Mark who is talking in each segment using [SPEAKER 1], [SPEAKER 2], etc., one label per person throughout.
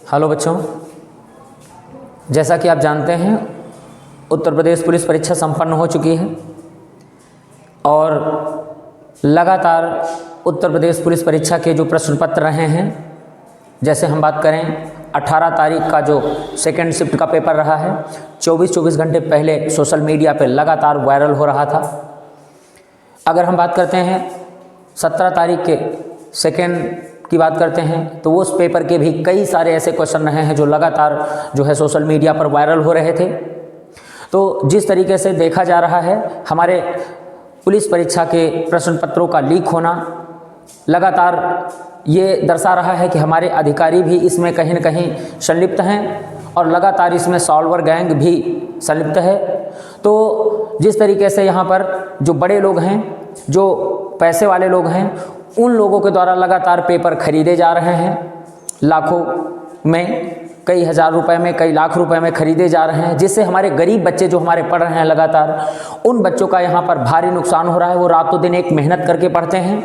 [SPEAKER 1] Hello बच्चों, जैसा कि आप जानते हैं उत्तर प्रदेश पुलिस परीक्षा संपन्न हो चुकी है और लगातार उत्तर प्रदेश पुलिस परीक्षा के जो प्रश्न पत्र रहे हैं, जैसे हम बात करें 18 तारीख का जो सेकेंड शिफ्ट का पेपर रहा है, 24 घंटे पहले सोशल मीडिया पे लगातार वायरल हो रहा था। अगर हम बात करते हैं 17 तारीख के सेकेंड की बात करते हैं तो वो उस पेपर के भी कई सारे ऐसे क्वेश्चन रहे हैं जो लगातार जो है सोशल मीडिया पर वायरल हो रहे थे। तो जिस तरीके से देखा जा रहा है, हमारे पुलिस परीक्षा के प्रश्न पत्रों का लीक होना लगातार ये दर्शा रहा है कि हमारे अधिकारी भी इसमें कहीं न कहीं संलिप्त हैं और लगातार इसमें सॉल्वर गैंग भी संलिप्त है। तो जिस तरीके से यहाँ पर जो बड़े लोग हैं, जो पैसे वाले लोग हैं, उन लोगों के द्वारा लगातार पेपर खरीदे जा रहे हैं, लाखों में, कई हज़ार रुपए में, कई लाख रुपए में खरीदे जा रहे हैं, जिससे हमारे गरीब बच्चे जो हमारे पढ़ रहे हैं लगातार, उन बच्चों का यहाँ पर भारी नुकसान हो रहा है। वो रातों दिन एक मेहनत करके पढ़ते हैं,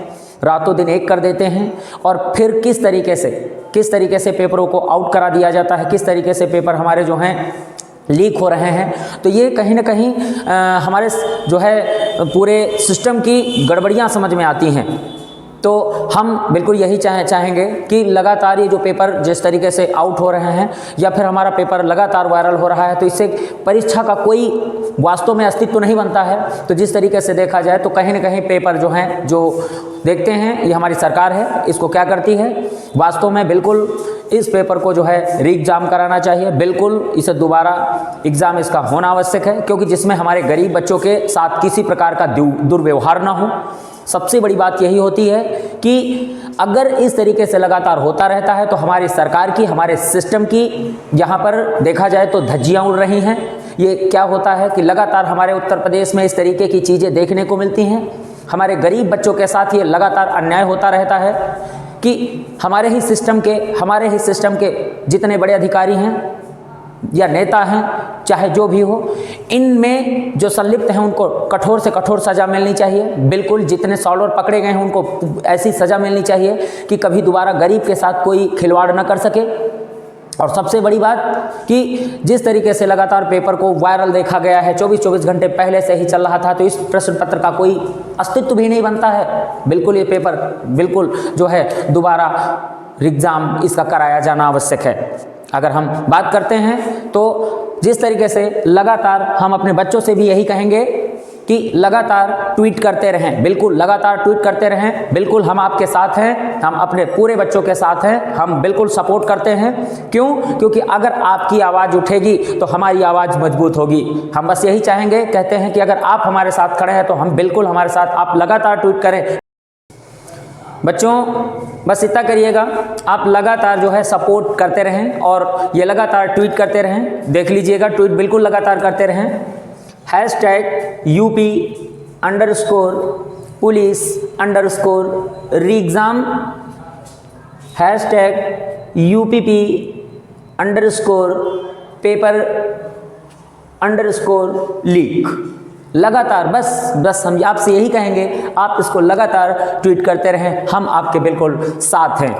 [SPEAKER 1] रातों दिन एक कर देते हैं और फिर किस तरीके से पेपरों को आउट करा दिया जाता है, किस तरीके से पेपर हमारे जो हैं लीक हो रहे हैं। तो ये कहीं ना कहीं हमारे जो है पूरे सिस्टम की गड़बड़ियाँ समझ में आती हैं। तो हम बिल्कुल यही चाहेंगे कि लगातार ये जो पेपर जिस तरीके से आउट हो रहे हैं या फिर हमारा पेपर लगातार वायरल हो रहा है, तो इससे परीक्षा का कोई वास्तव में अस्तित्व नहीं बनता है। तो जिस तरीके से देखा जाए तो कहीं ना कहीं पेपर जो हैं, जो देखते हैं, ये हमारी सरकार है, इसको क्या करती है, वास्तव में बिल्कुल इस पेपर को जो है री एग्ज़ाम कराना चाहिए। बिल्कुल इसे दोबारा एग्ज़ाम इसका होना आवश्यक है, क्योंकि जिसमें हमारे गरीब बच्चों के साथ किसी प्रकार का दुर्व्यवहार ना हो। सबसे बड़ी बात यही होती है कि अगर इस तरीके से लगातार होता रहता है तो हमारी सरकार की, हमारे सिस्टम की यहाँ पर देखा जाए तो धज्जियाँ उड़ रही हैं। ये क्या होता है कि लगातार हमारे उत्तर प्रदेश में इस तरीके की चीज़ें देखने को मिलती हैं। हमारे गरीब बच्चों के साथ ये लगातार अन्याय होता रहता है कि हमारे ही सिस्टम के जितने बड़े अधिकारी हैं या नेता हैं, चाहे जो भी हो, इनमें जो संलिप्त हैं उनको कठोर से कठोर सज़ा मिलनी चाहिए। बिल्कुल जितने सॉल्वर पकड़े गए हैं उनको ऐसी सज़ा मिलनी चाहिए कि कभी दोबारा गरीब के साथ कोई खिलवाड़ न कर सके। और सबसे बड़ी बात कि जिस तरीके से लगातार पेपर को वायरल देखा गया है, 24 घंटे पहले से ही चल रहा था, तो इस प्रश्न पत्र का कोई अस्तित्व भी नहीं बनता है। बिल्कुल ये पेपर बिल्कुल जो है दोबारा एग्ज़ाम इसका कराया जाना आवश्यक है। अगर हम बात करते हैं तो जिस तरीके से लगातार हम अपने बच्चों से भी यही कहेंगे कि लगातार ट्वीट करते रहें, बिल्कुल लगातार ट्वीट करते रहें। बिल्कुल हम आपके साथ हैं, हम अपने पूरे बच्चों के साथ हैं, हम बिल्कुल सपोर्ट करते हैं। क्यों? क्योंकि अगर आपकी आवाज़ उठेगी तो हमारी आवाज़ मजबूत होगी। हम बस यही चाहेंगे, कहते हैं कि अगर आप हमारे साथ खड़े हैं तो हम बिल्कुल हमारे साथ, आप लगातार ट्वीट करें। बच्चों बस इतना करिएगा, आप लगातार जो है सपोर्ट करते रहें और ये लगातार ट्वीट करते रहें। देख लीजिएगा, ट्वीट बिल्कुल लगातार करते रहें। #UP_पुलिस_री-एग्ज़ाम, #UPP_पेपर_लीक। लगातार बस हम आपसे यही कहेंगे, आप इसको लगातार ट्वीट करते रहें। हम आपके बिल्कुल साथ हैं।